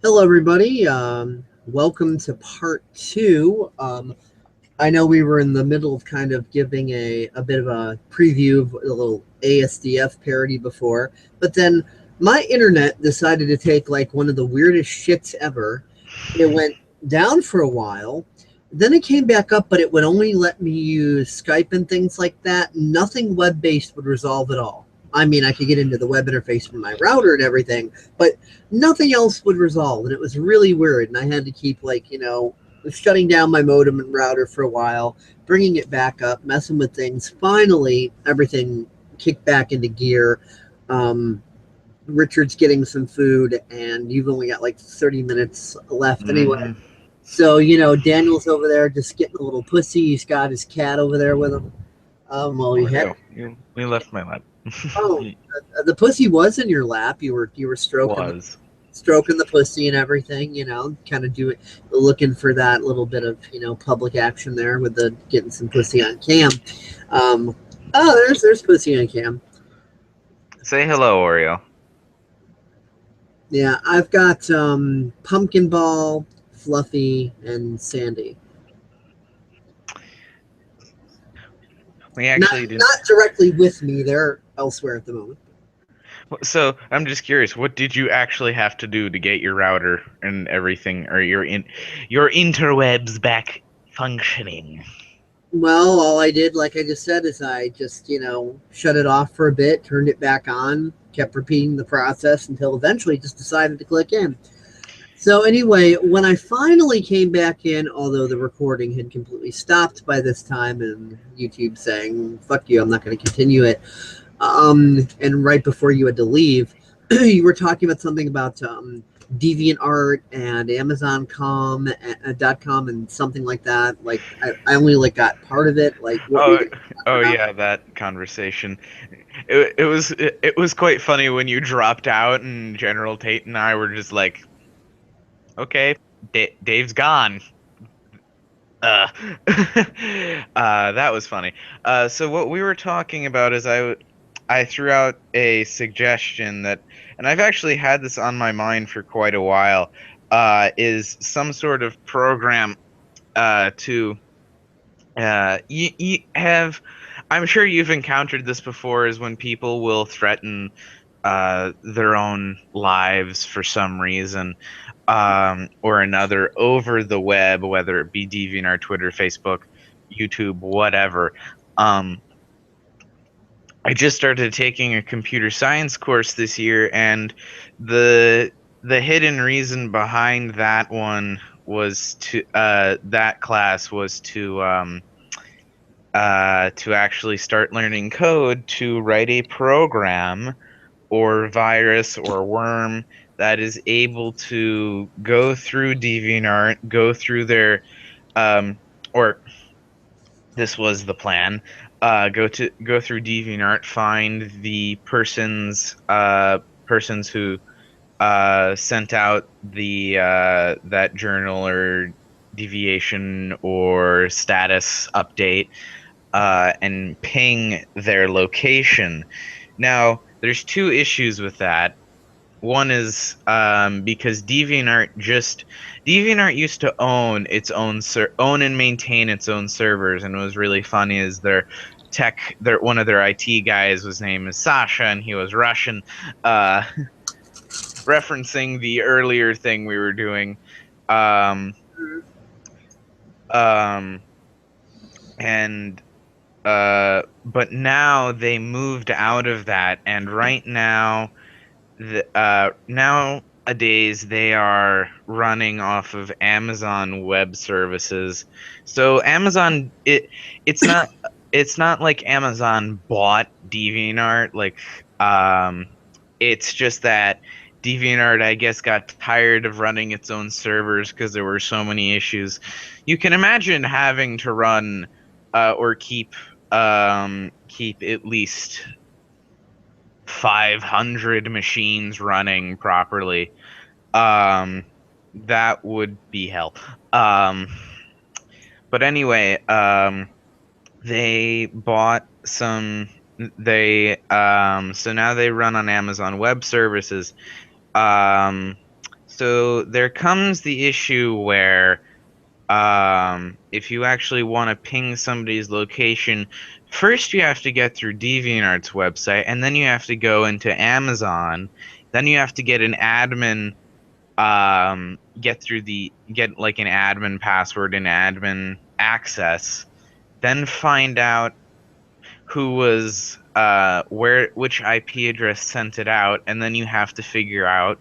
Hello, everybody. Welcome to part two. I know we were in the middle of kind of giving a bit of a preview of a little ASDF parody before, but then my internet decided to take like one of the weirdest shits ever. It went down for a while, then it came back up, but it would only let me use Skype and things like that. Nothing web based would resolve at all. I mean, I could get into the web interface from my router and everything, but nothing else would resolve. And it was really weird. And I had to keep, shutting down my modem and router for a while, bringing it back up, messing with things. Finally, everything kicked back into gear. Um, Richard's getting some food, and you've only got like 30 minutes left anyway. Hmm. So, Daniel's over there just getting a little pussy. He's got his cat over there with him. Well, he had. Oreo, you left my lap. Oh, the pussy was in your lap. You were Was. stroking the pussy and everything. Kind of doing, looking for that little bit of public action there with the getting some pussy on cam. Um, there's pussy on cam. Say hello, Oreo. Yeah, I've got pumpkin ball, Fluffy, and Sandy. We Not actually didn't. not directly with me. They're elsewhere at the moment. So I'm just curious. What did you actually have to do to get your router and everything, or your interwebs back functioning? Well, all I did, like I just said, is I just, shut it off for a bit, turned it back on, kept repeating the process until eventually just decided to click in. So, anyway, when I finally came back in, although the recording had completely stopped by this time and YouTube saying, fuck you, I'm not going to continue it. And right before you had to leave, you were talking about something about DeviantArt and Amazon.com and something like that. Like I only like got part of it. Like what were you Oh, guys talking oh about? yeah, that conversation. It was quite funny when you dropped out and General Tate and I were just like, okay, Dave's gone. Uh, that was funny. So what we were talking about is I threw out a suggestion that, and I've actually had this on my mind for quite a while, is some sort of program to you have. I'm sure you've encountered this before, is when people will threaten their own lives for some reason or another over the web, whether it be DeviantArt, Twitter, Facebook, YouTube, whatever. Um, I just started taking a computer science course this year, and the the hidden reason behind that one was that class was to actually start learning code to write a program or virus or worm that is able to go through DeviantArt, go through their or this was the plan. Go through DeviantArt, find the persons who sent out the that journal or deviation or status update, and ping their location. Now, there's two issues with that. One is because DeviantArt used to own its own and maintain its own servers, and it was really funny. Is their one of their IT guys was named is Sasha, and he was Russian, uh, referencing the earlier thing we were doing. Um, um, and but now they moved out of that, and right now nowadays they are running off of Amazon Web Services. So it's not like Amazon bought DeviantArt. Um, it's just that DeviantArt, I guess, got tired of running its own servers because there were so many issues. You can imagine having to run or keep at least 500 machines running properly. Um, that would be hell. Um, but anyway, they bought some. So now they run on Amazon Web Services. Um, So there comes the issue where if you actually want to ping somebody's location, first you have to get through DeviantArt's website, and then you have to go into Amazon. Then you have to get an admin, get like an admin password and admin access. Then find out who was which IP address sent it out, and then you have to figure out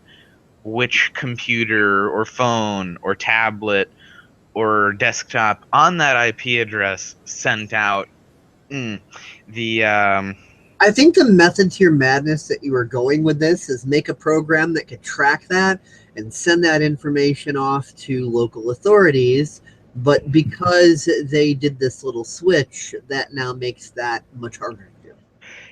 which computer or phone or tablet or desktop on that IP address sent out the I think the method to your madness that you were going with this is make a program that could track that and send that information off to local authorities. But because they did this little switch, that now makes that much harder to do.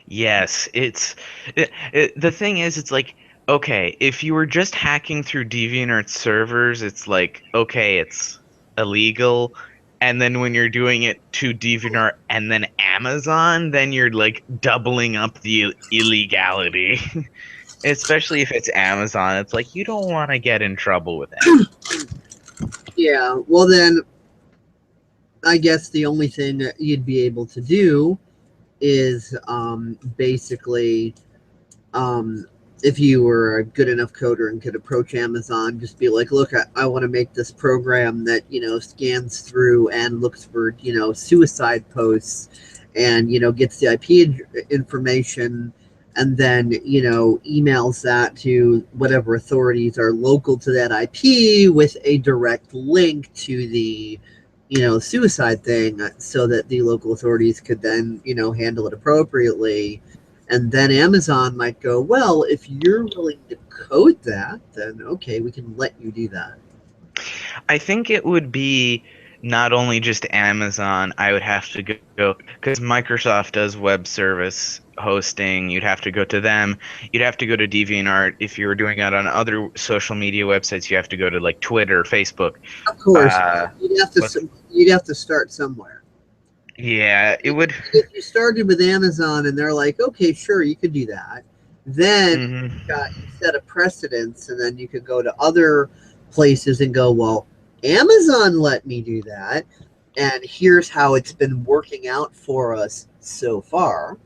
yes, the thing is, it's like, okay, if you were just hacking through DeviantArt servers, it's like, okay, it's illegal. And then when you're doing it to DeviantArt and then Amazon, then you're like doubling up the illegality. Especially if it's Amazon, it's like you don't want to get in trouble with Amazon. Yeah, well, then I guess the only thing that you'd be able to do is basically um, if you were a good enough coder and could approach Amazon, just be like, look, I want to make this program that, scans through and looks for, suicide posts and, gets the IP information and then, emails that to whatever authorities are local to that IP with a direct link to the, suicide thing so that the local authorities could then, handle it appropriately. And then Amazon might go, well, if you're willing to code that, then okay, we can let you do that. I think it would be not only just Amazon. I would have to go because Microsoft does web service hosting. You'd have to go to them. You'd have to go to DeviantArt. If you were doing it on other social media websites, you have to go to like Twitter, Facebook. Of course, Uh, you'd have to start somewhere. yeah, it would. If you started with Amazon and they're like, okay, sure, you could do that, then you set a precedence, and then you could go to other places and go, well, Amazon let me do that, and here's how it's been working out for us so far.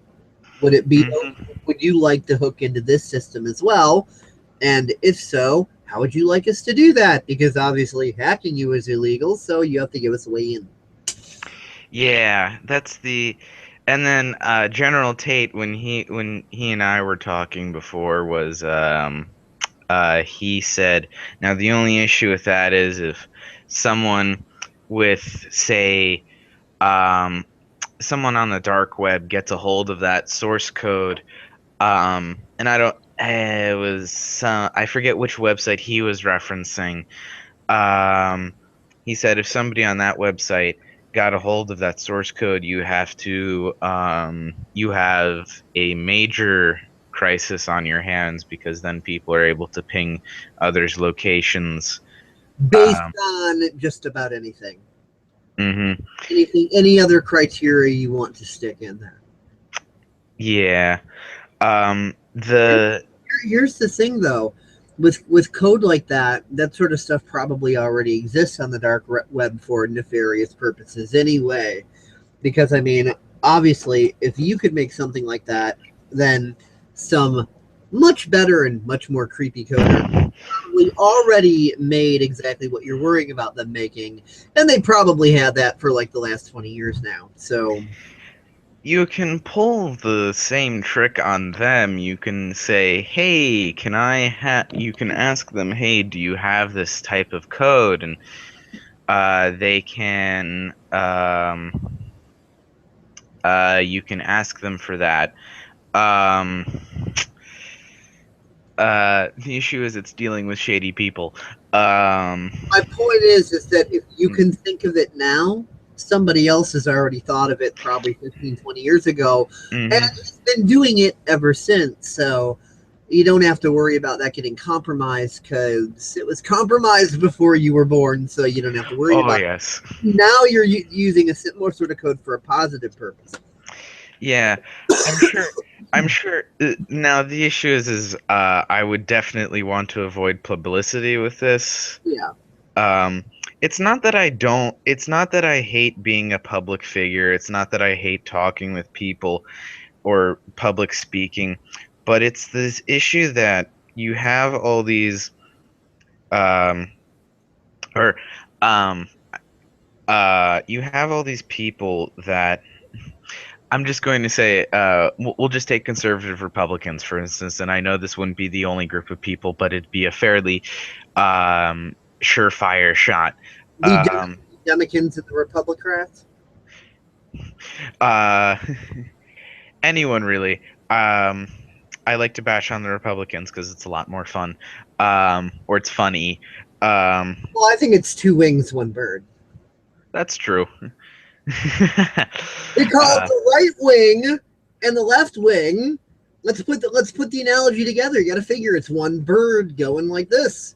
Would it be? Would you like to hook into this system as well? And if so, how would you like us to do that? Because obviously hacking you is illegal, so you have to give us a way in. Yeah, that's the. And then GeneralTate, when he and I were talking before, was he said, now the only issue with that is if someone with, say, um, someone on the dark web gets a hold of that source code, and I don't, it was, I forget which website he was referencing. Um, he said if somebody on that website got a hold of that source code, you have a major crisis on your hands because then people are able to ping others' locations. Based on just about anything. Mm-hmm. Any other criteria you want to stick in there? Yeah. Here's the thing, though, with code like that, that sort of stuff probably already exists on the dark web for nefarious purposes anyway. Because I mean, obviously, if you could make something like that, then some much better and much more creepy coder probably already made exactly what you're worrying about them making, and they probably had that for like the last 20 years now. So you can pull the same trick on them. You can say, "Hey, you can ask them, "Hey, do you have this type of code?" And they can you can ask them for that. Um, the issue is it's dealing with shady people. my point is that if you can think of it now, somebody else has already thought of it probably 15, 20 years ago, and has been doing it ever since. So you don't have to worry about that getting compromised because it was compromised before you were born, so you don't have to worry about yes. it. Now you're using a similar sort of code for a positive purpose. Yeah, I'm sure. I'm sure. Now the issue is I would definitely want to avoid publicity with this. Yeah. Um, it's not that I don't. It's not that I hate being a public figure. It's not that I hate talking with people or public speaking, but it's this issue that you have all these um or um you have all these people that I'm just going to say, we'll just take conservative Republicans, for instance, and I know this wouldn't be the only group of people, but it'd be a fairly surefire shot. The Um, Democrats and the Republicans. uh, anyone really. Um, I like to bash on the Republicans because it's a lot more fun, or it's funny. Um, Well, I think it's two wings, one bird. that's true. They call it uh, the right wing and the left wing. Let's put the analogy together. You got to figure it's one bird going like this,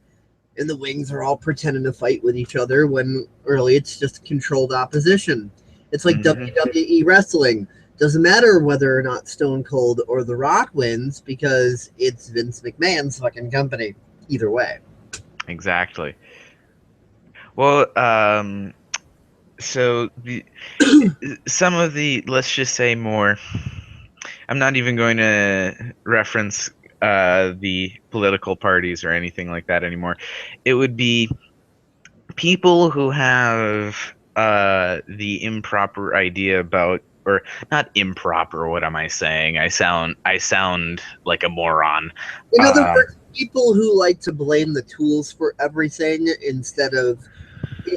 and the wings are all pretending to fight with each other when really it's just controlled opposition. It's like mhm. WWE wrestling. Doesn't matter whether or not Stone Cold or The Rock wins because it's Vince McMahon's fucking company. Either way. Exactly. Well, so some of the, let's just say more. I'm not even going to reference the political parties or anything like that anymore. It would be people who have the improper idea about, or not improper. What am I saying? I sound like a moron. In other Um, words, people who like to blame the tools for everything instead of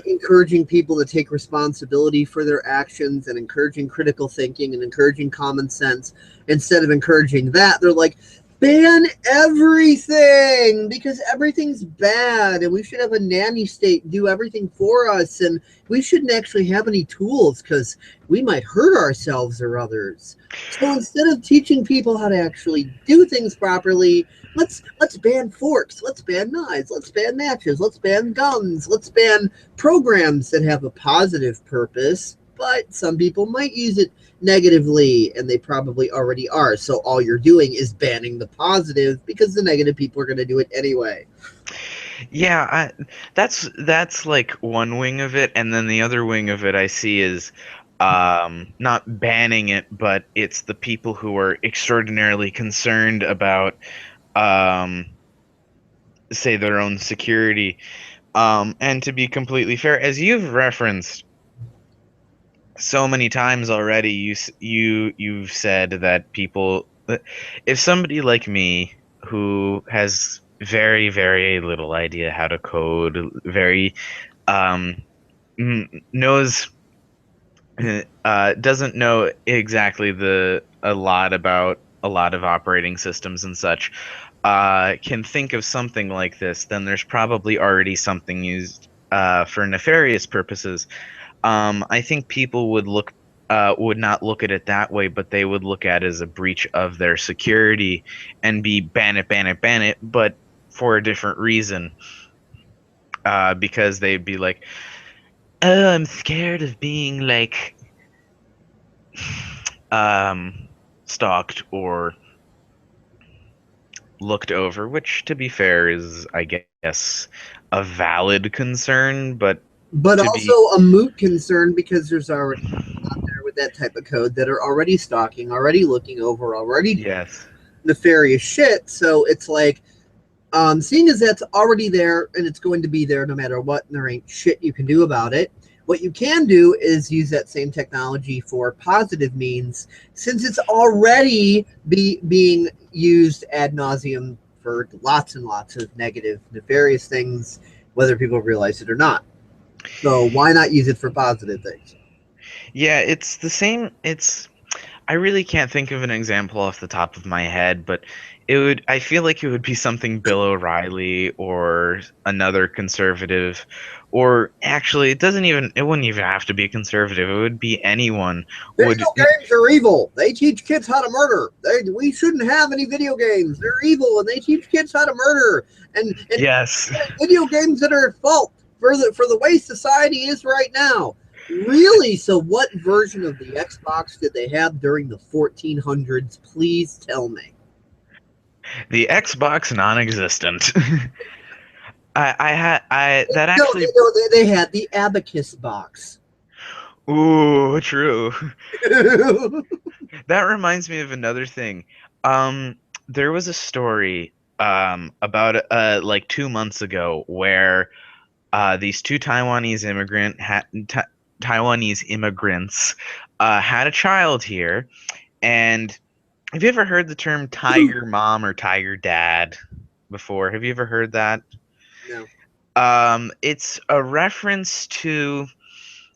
encouraging people to take responsibility for their actions and encouraging critical thinking and encouraging common sense instead of encouraging that, they're like, ban everything because everything's bad and we should have a nanny state do everything for us and we shouldn't actually have any tools because we might hurt ourselves or others. So instead of teaching people how to actually do things properly, let's ban forks, let's ban knives, let's ban matches, let's ban guns, let's ban programs that have a positive purpose, but some people might use it negatively, and they probably already are. So all you're doing is banning the positive because the negative people are going to do it anyway. yeah, that's like one wing of it, and then the other wing of it I see is not banning it, but it's the people who are extraordinarily concerned about um, say their own security. And to be completely fair, as you've referenced so many times already, you've said that people, if somebody like me who has very little idea how to code, very um knows doesn't know exactly the a lot about a lot of operating systems and such, can think of something like this, then there's probably already something used for nefarious purposes. I think people would not look at it that way, but they would look at it as a breach of their security and be ban it, ban it, ban it, but for a different reason. Because they'd be like, "Oh, I'm scared of being like um, stalked or looked over," which, to be fair, is, I guess, a valid concern, but But to also be, a moot concern because there's already out there with that type of code that are already stalking, already looking over, already yes. nefarious shit. So it's like, seeing as that's already there and it's going to be there no matter what, and there ain't shit you can do about it. What you can do is use that same technology for positive means, since it's already being used ad nauseum for lots and lots of negative, nefarious things, whether people realize it or not. So why not use it for positive things? Yeah, it's the same. I really can't think of an example off the top of my head, but I feel like it would be something Bill O'Reilly or another conservative, or actually, it wouldn't even have to be a conservative. It would be anyone would, Video games are evil. They teach kids how to murder. We shouldn't have any video games. They're evil, and they teach kids how to murder. And yes. video games that are at fault for the way society is right now. Really? So, what version of the Xbox did they have during the 1400s? Please tell me. The Xbox non-existent. I had I that actually. No, they had the Abacus box. Ooh, true. That reminds me of another thing. Um, there was a story about like 2 months ago where these two Taiwanese immigrants had a child here. And have you ever heard the term tiger mom or tiger dad before? Have you ever heard that? No. It's a reference to,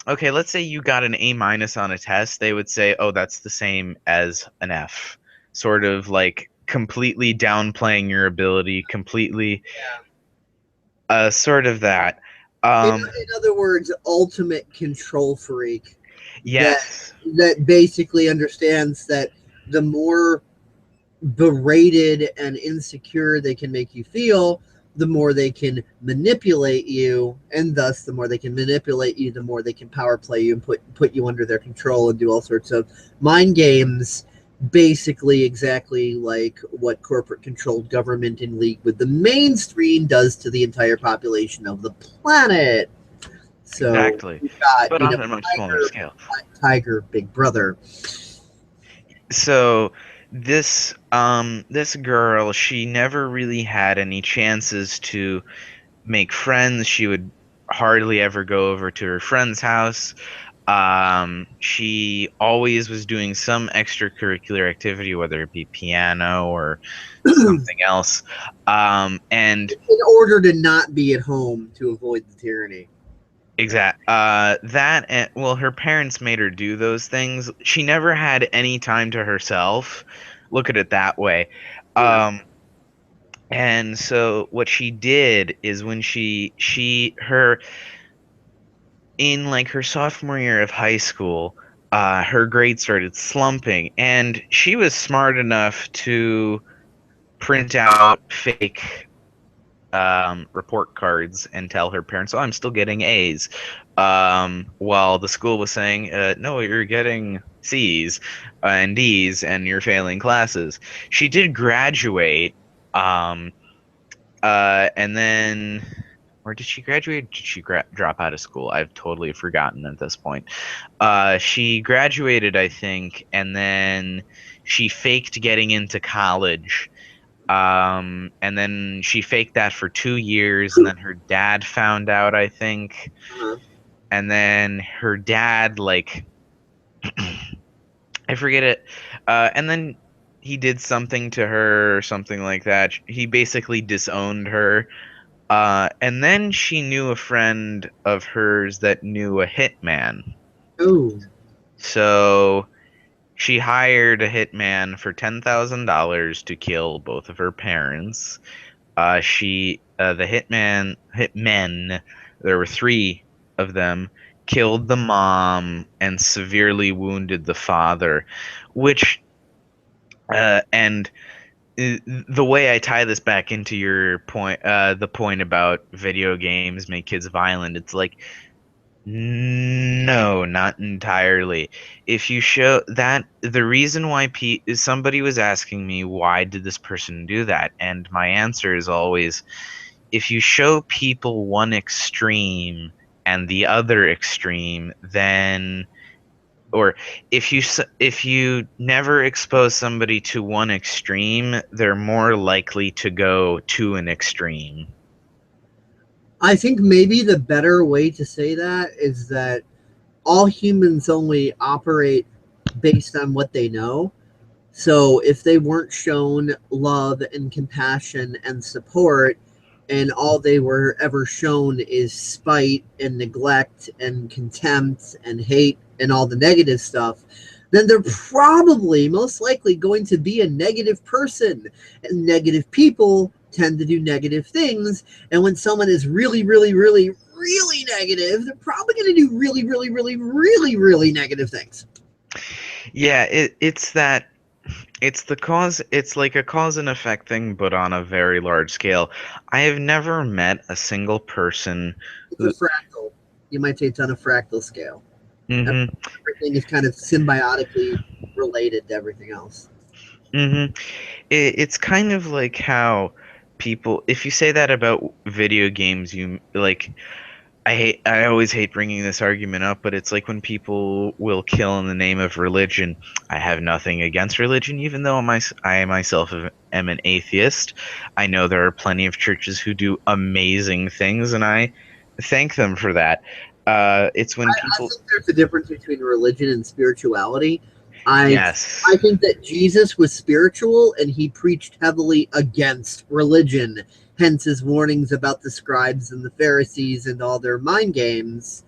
okay, let's say you got an A minus on a test, they would say, oh, that's the same as an F. Sort of like completely downplaying your ability, completely sort of that. Um, In other words, ultimate control freak that yes, basically understands that the more berated and insecure they can make you feel, the more they can manipulate you, and thus the more they can manipulate you, the more they can power play you and put you under their control and do all sorts of mind games, basically exactly like what corporate controlled government in league with the mainstream does to the entire population of the planet. So exactly. we've got, But on a much smaller scale. Tiger Big Brother. So this girl, she never really had any chances to make friends. She would hardly ever go over to her friend's house. She always was doing some extracurricular activity, whether it be piano or In something else. And order to not be at home to avoid the tyranny. that and, well, her parents made her do those things. She never had any time to herself. Look at it that way. Yeah. Um, and so what she did is when she her in like her sophomore year of high school, her grades started slumping, and she was smart enough to print out fake report cards and tell her parents, "Oh, I'm still getting A's," while the school was saying, "No, you're getting C's and D's, and you're failing classes." She did graduate, um, and then, or did she graduate? Did she drop out of school? I've totally forgotten at this point. She graduated, I think, and then she faked getting into college. And then she faked that for 2 years, and then her dad found out, I think. Uh-huh. And then her dad, like, I forget it. And then he did something to her or something like that. He basically disowned her. And then she knew a friend of hers that knew a hitman. Oh. So she hired a hitman for $10,000 to kill both of her parents. The hitmen, there were three of them, killed the mom and severely wounded the father, which, and the way I tie this back into your point, the point about video games make kids violent, it's like, no, not entirely. If you show that, the reason why somebody was asking me why did this person do that, and my answer is always, if you show people one extreme and the other extreme, then, or if you never expose somebody to one extreme, they're more likely to go to an extreme. I think maybe the better way to say that is that all humans only operate based on what they know. So if they weren't shown love and compassion and support, and all they were ever shown is spite and neglect and contempt and hate and all the negative stuff, then they're probably most likely going to be a negative person. And negative people tend to do negative things. And when someone is really, really, really, really negative, they're probably going to do really, really, really, really, really negative things. Yeah, it's the cause, it's like a cause and effect thing, but on a very large scale. I have never met a single person It's a who, fractal. You might say it's on a fractal scale. Mm-hmm. Everything is kind of symbiotically related to everything else. Mm-hmm. It's kind of like how people, if you say that about video games, you like, I always hate bringing this argument up, but it's like when people will kill in the name of religion. I have nothing against religion, even though I myself am an atheist. I know there are plenty of churches who do amazing things, and I thank them for that. It's when I people, think there's a difference between religion and spirituality. I yes, I think that Jesus was spiritual and he preached heavily against religion. Hence his warnings about the scribes and the Pharisees and all their mind games,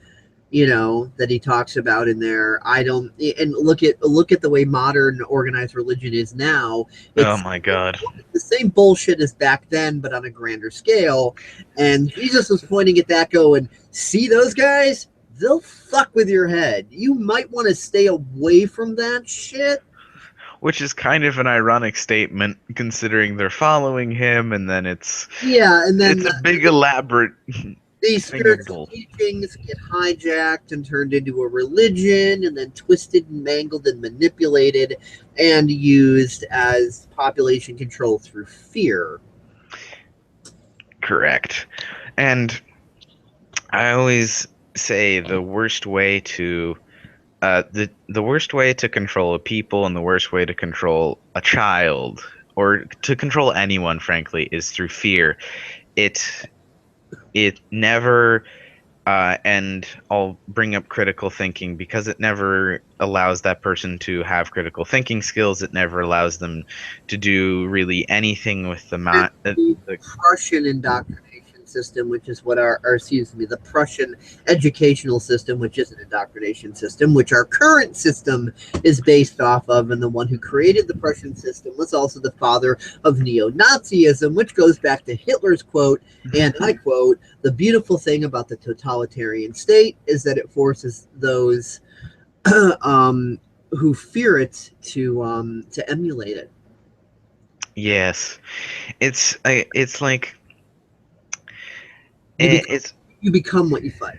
that he talks about in there. I don't and look at the way modern organized religion is now. oh It's my God. the same bullshit as back then, but on a grander scale. And Jesus was pointing at that, going, "See those guys? They'll fuck with your head. You might want to stay away from that shit." Which is kind of an ironic statement considering they're following him, and then Yeah, and then it's a big elaborate these thing of spiritual bull. teachings get hijacked and turned into a religion and then twisted and mangled and manipulated and used as population control through fear. Correct. And I always say the worst way to control a people and the worst way to control a child or to control anyone, frankly, is through fear. It it never and I'll bring up critical thinking because it never allows that person to have critical thinking skills. It never allows them to do really anything with And the the Prussian indoctrination system, which is what or excuse me, the Prussian educational system, which is an indoctrination system, which our current system is based off of, and the one who created the Prussian system was also the father of neo-Nazism, which goes back to Hitler's quote, and I quote, "The beautiful thing about the totalitarian state is that it forces those um, who fear it to emulate it." yes. It's like You become it's you become what you fight.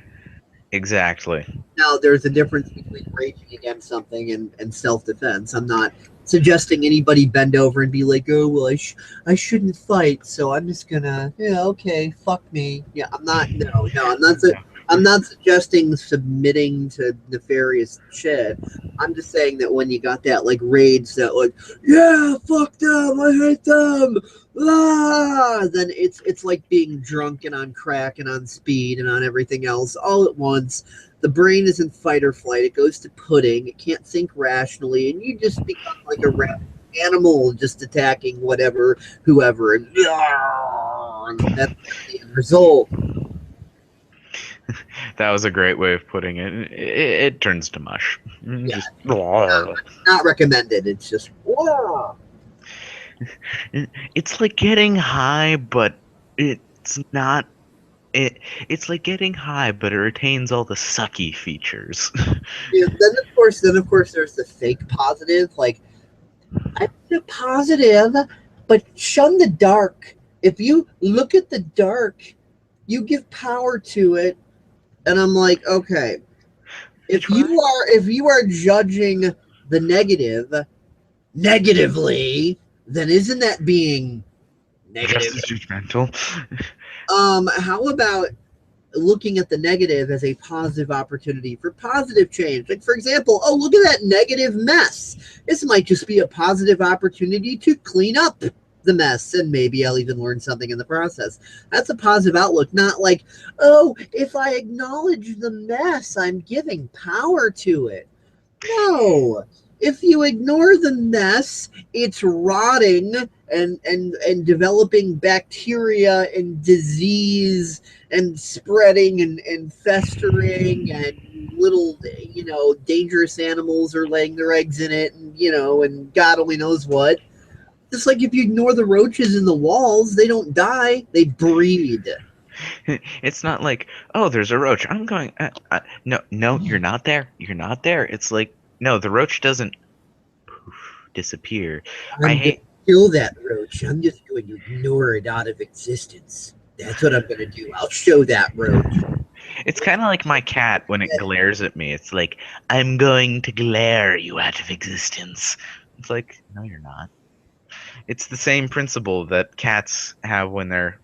exactly. Now, there's a difference between raging against something and self defense. I'm not suggesting anybody bend over and be like, "Oh, well, I shouldn't fight, so I'm just gonna, yeah, okay, fuck me." Yeah, I'm not. No, I'm not. I'm not suggesting submitting to nefarious shit. I'm just saying that when you got that like rage, that like, yeah, fuck them, I hate them, then it's like being drunk and on crack and on speed and on everything else all at once. The brain is in fight or flight. It goes to pudding. It can't think rationally, and you just become like a rabid animal, just attacking whatever, whoever, and that's the end result. That was a great way of putting it. It turns to mush. Yeah, Just not, not recommended. It's just it's like getting high, but it's not. It's like getting high, but it retains all the sucky features. yeah. Then of course, there's the fake positive. Like, I'm a positive, but shun the dark. If you look at the dark, you give power to it, and I'm like, okay, Which one? if you are judging the negative negatively, then isn't that being Just negative? as judgmental. How about looking at the negative as a positive opportunity for positive change? Like, for example, oh, look at that negative mess. This might just be a positive opportunity to clean up the mess, and maybe I'll even learn something in the process. That's a positive outlook, not like, oh, if I acknowledge the mess, I'm giving power to it. No. If you ignore the mess, it's rotting and developing bacteria and disease and spreading and festering, and little, dangerous animals are laying their eggs in it, and God only knows what. Just like if you ignore the roaches in the walls, they don't die, they breed. It's not like, oh, there's a roach. I'm going. No, no, you're not there. You're not there. It's like, no, the roach doesn't poof, disappear. I I'm going to hate. kill that roach. I'm just going to ignore it out of existence. That's what I'm going to do. I'll show that roach. It's kind of like my cat when it glares at me. It's like, I'm going to glare you out of existence. It's like, no, you're not. It's the same principle that cats have when they're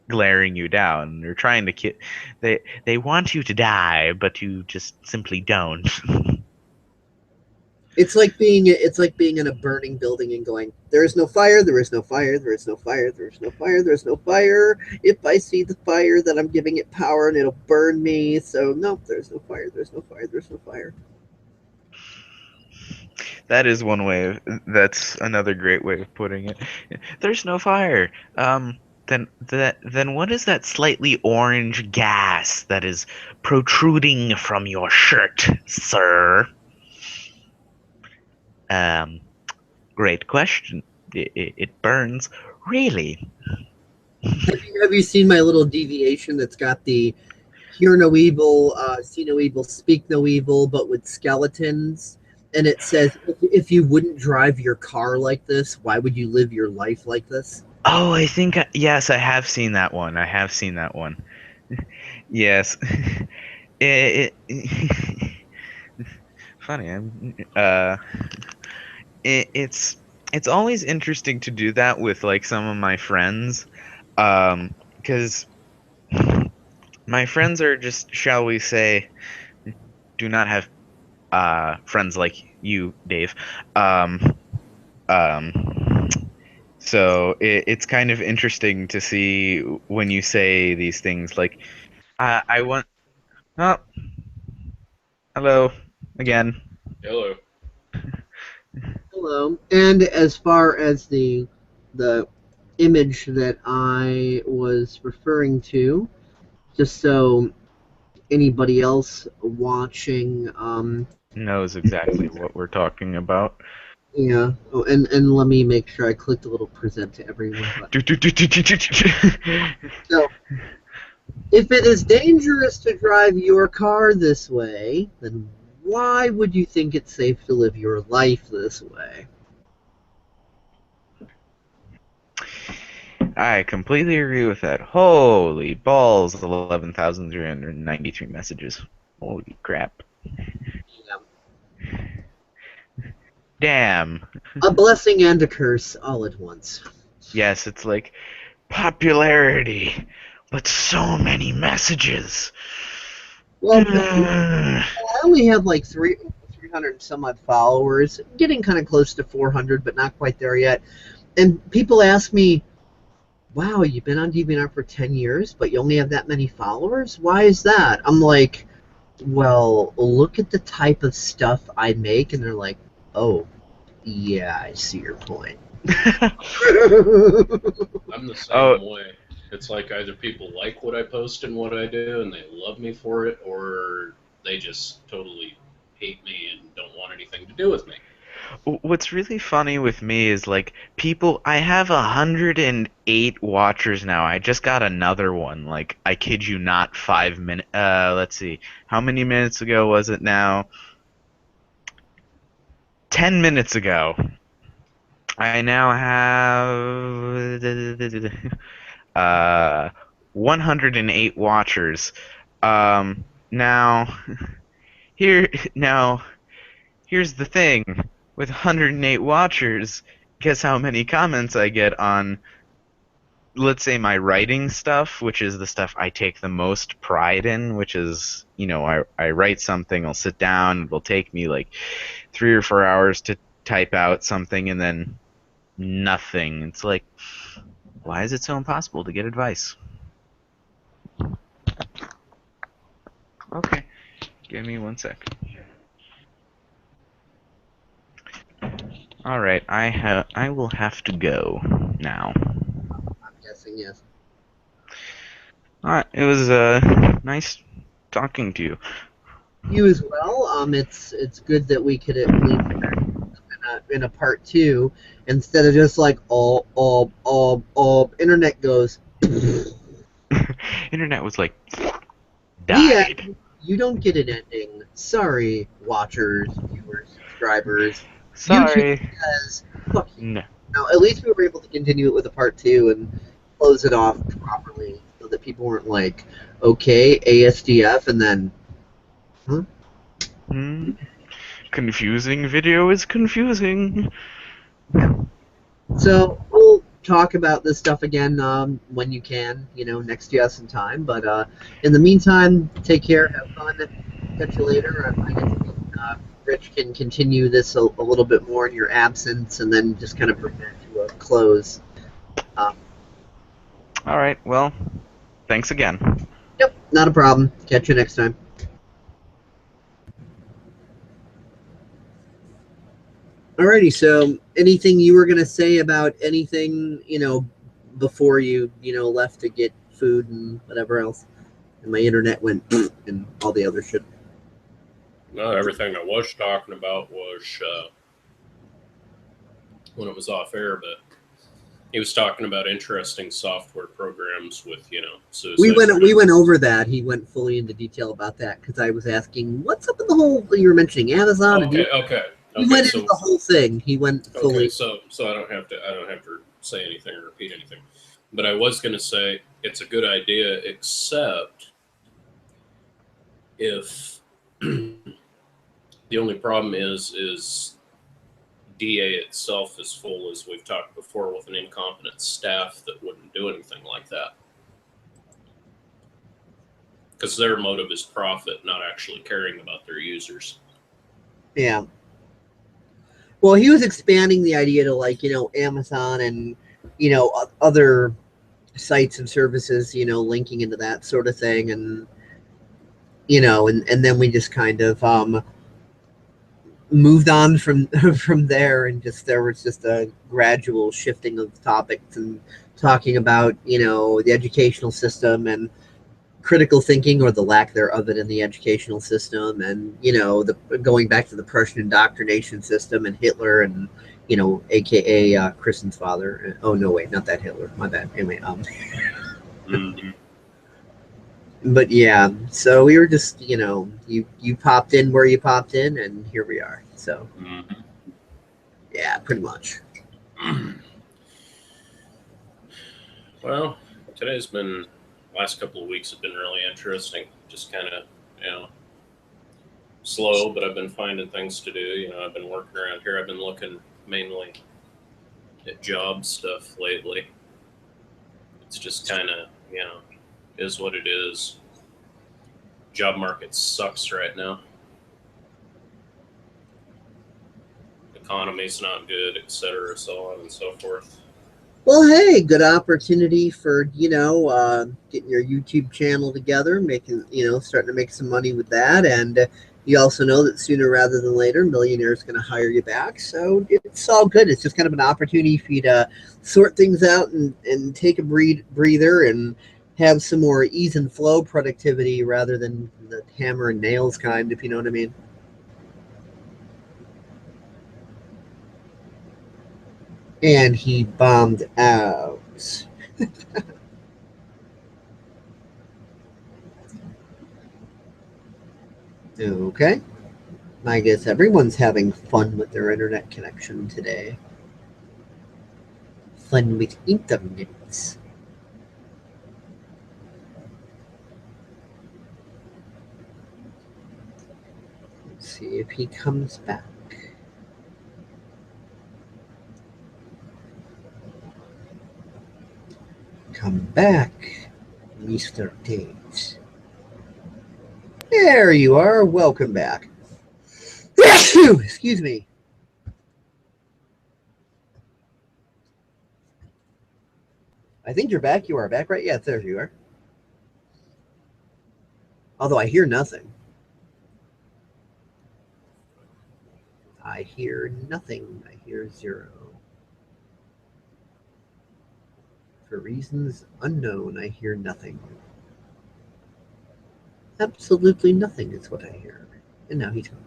glaring you down. They're trying to they want you to die, but you just simply don't. It's like being in a burning building and going, there is no fire, there is no fire, there is no fire, there is no fire, there is no fire. If I see the fire, then I'm giving it power and it'll burn me. So no, there's no fire, there's no fire, there's no fire. That is one way of, that's another great way of putting it. There's no fire. Then what is that slightly orange gas that is protruding from your shirt, sir? Um, Great question. It burns. Really? Have you seen my little deviation that's got the hear no evil, see no evil, speak no evil, but with skeletons? And it says, if you wouldn't drive your car like this, why would you live your life like this? Oh, I think yes, I have seen that one. I have seen that one. Yes. It funny. It's always interesting to do that with like some of my friends, because my friends are just, shall we say, do not have friends like you, Dave. Um, um, so it's kind of interesting to see when you say these things like, I want. Oh, hello again. Hello. Hello. And as far as the image that I was referring to, just so anybody else watching, Knows exactly what we're talking about. yeah. Oh, and let me make sure I clicked the little present to everyone button. So, if it is dangerous to drive your car this way, then why would you think it's safe to live your life this way? I completely agree with that. Holy balls, 11,393 messages. Holy crap. Yeah. Damn. A blessing and a curse all at once. Yes, it's like popularity, but so many messages. Well, I only have like 300 some odd followers, getting kind of close to 400, but not quite there yet. And people ask me, wow, you've been on DeviantArt for 10 years, but you only have that many followers? Why is that? I'm like, well, look at the type of stuff I make. And they're like, oh, yeah, I see your point. I'm the Oh, same way. It's like either people like what I post and what I do and they love me for it, or they just totally hate me and don't want anything to do with me. what's really funny with me is like people. I have 108 watchers now. I just got another one. Like I kid you not, 5 minutes. Let's see, how many minutes ago was it now? 10 minutes ago. I now have 108 watchers. Now here now here's the thing. With 108 watchers, guess how many comments I get on, let's say, my writing stuff, which is the stuff I take the most pride in, which is, I write something, I'll sit down, it'll take me like 3 or 4 hours to type out something, and then nothing. It's like, why is it so impossible to get advice? Okay, give me 1 sec. All right, I will have to go now. I'm guessing, yes. All right, it was nice talking to you. You as well. It's good that we could at least in a part two instead of just like internet goes. Internet was like The died. end. You don't get an ending. Sorry, watchers, viewers, subscribers. YouTube Sorry. says fuck you. No. Now, at least we were able to continue it with a part two and close it off properly. so that people weren't like, okay, ASDF, and then, huh? Confusing video is confusing. So we'll talk about this stuff again when you can, next year some time. But in the meantime, take care, have fun, catch you later. I guess Rich can continue this a little bit more in your absence, and then just kind of bring that to a close. All right, well, thanks again. Yep, not a problem. Catch you next time. Alrighty, so anything you were going to say about anything, before you, left to get food and whatever else? And my internet went and all the other shit. No, everything I was talking about was when it was off air, but he was talking about interesting software programs with, suicide. We went over that. He went fully into detail about that because I was asking, what's up with the whole? You were mentioning Amazon. Okay. He went into the whole thing. He went fully. Okay, so I don't have to say anything or repeat anything. But I was going to say it's a good idea, except if the only problem is DA itself is full, as we've talked before, with an incompetent staff that wouldn't do anything like that. Because their motive is profit, not actually caring about their users. Yeah. Well, he was expanding the idea to Amazon and, other sites and services, linking into that sort of thing. And, and then we just kind of moved on from from there, and there was just a gradual shifting of topics and talking about, the educational system and critical thinking or the lack thereof it in the educational system, and going back to the Prussian indoctrination system and Hitler and aka Kristen's father. Oh no, wait, not that Hitler, my bad. Anyway, Mm-hmm. But yeah, so we were just you popped in where you popped in, and here we are. So yeah, pretty much. Well, last couple of weeks have been really interesting. Just kind of, slow, but I've been finding things to do. I've been working around here. I've been looking mainly at job stuff lately. It's just kind of, is what it is. Job market sucks right now. Economy's not good, etc., so on and so forth. Well, hey, good opportunity for getting your YouTube channel together, making starting to make some money with that, and you also know that sooner rather than later, Millionaire is going to hire you back. So it's all good. It's just kind of an opportunity for you to sort things out and take a breather and have some more ease and flow productivity rather than the hammer and nails kind, if you know what I mean. And he bombed out. Okay. I guess everyone's having fun with their internet connection today. Fun with internet. Let's see if he comes back. Come back, Mr. Tate. There you are. Welcome back. Excuse me. I think you're back. You are back, right? Yeah, there you are. Although I hear nothing. I hear nothing. I hear zero. For reasons unknown, I hear nothing. Absolutely nothing is what I hear. And now he's gone.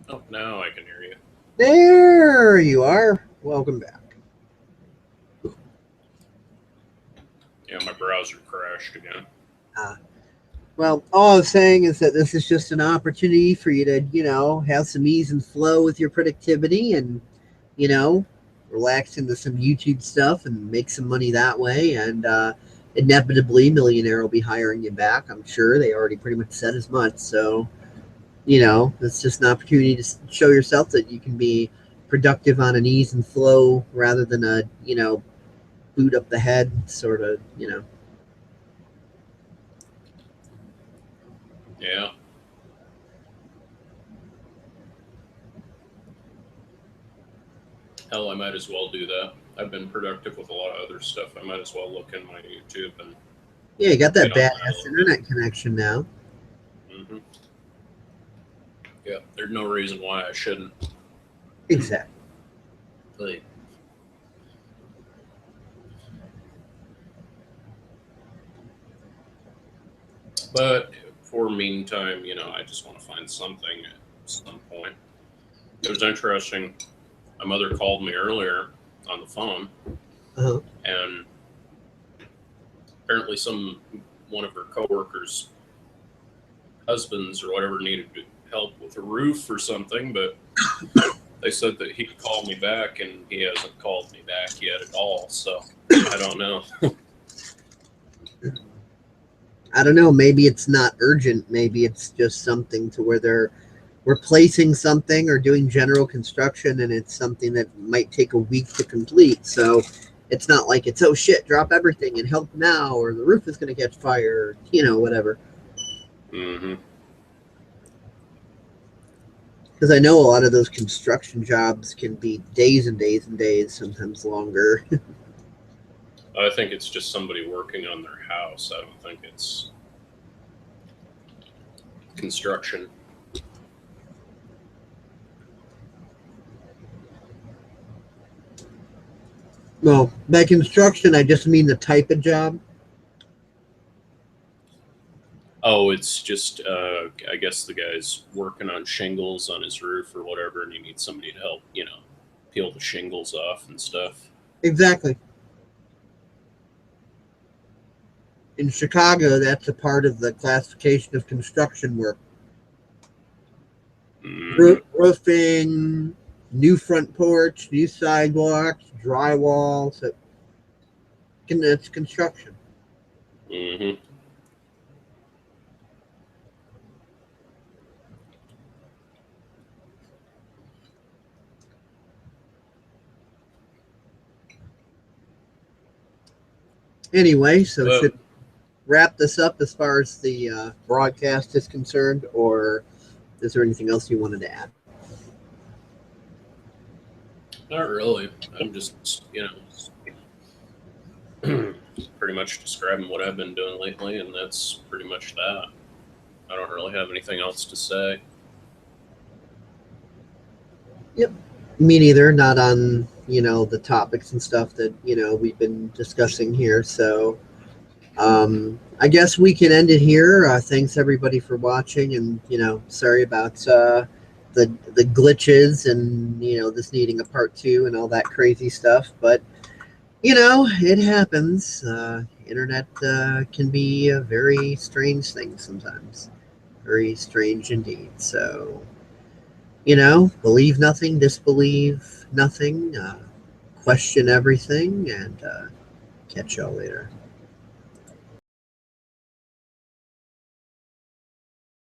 Oh, now I can hear you. There you are. Welcome back. Yeah, my browser crashed again. Well, all I was saying is that this is just an opportunity for you to, have some ease and flow with your productivity and, you know, relax into some YouTube stuff and make some money that way. And inevitably, Millionaire will be hiring you back. I'm sure they already pretty much said as much. So, it's just an opportunity to show yourself that you can be productive on an ease and flow rather than a, boot up the head sort of. Yeah. Hell, I might as well do that. I've been productive with a lot of other stuff. I might as well look in my YouTube and Yeah, you got that get on that a badass little internet connection now. bit. Yeah, there's no reason why I shouldn't. Exactly. Like, but for meantime, I just want to find something at some point. It was interesting. My mother called me earlier on the phone, Uh-huh. and apparently one of her coworkers' husbands or whatever needed help with a roof or something, but they said that he'd call me back, and he hasn't called me back yet at all. So I don't know. I don't know. Maybe it's not urgent. Maybe it's just something to where they're replacing something or doing general construction, and it's something that might take a week to complete. So it's not like it's, oh shit, drop everything and help now, or the roof is going to catch fire, whatever. Mm-hmm. Because I know a lot of those construction jobs can be days and days and days, sometimes longer. I think it's just somebody working on their house. I don't think it's construction. Well, by construction, I just mean the type of job. Oh, it's just, I guess the guy's working on shingles on his roof or whatever, and he needs somebody to help, peel the shingles off and stuff. Exactly. In Chicago, that's a part of the classification of construction work. Roofing, new front porch, new sidewalks, drywall. So it's construction. Mm-hmm. Anyway, so Well, should wrap this up as far as the broadcast is concerned, or is there anything else you wanted to add? not really. I'm just, pretty much describing what I've been doing lately, and that's pretty much that. I don't really have anything else to say. Yep. Me neither. Not on the topics and stuff that we've been discussing here. So I guess we can end it here. Thanks everybody for watching, and sorry about the glitches and this needing a part 2 and all that crazy stuff. But it happens. Internet can be a very strange thing sometimes. Very strange indeed. So believe nothing, disbelieve nothing, question everything, and catch y'all later.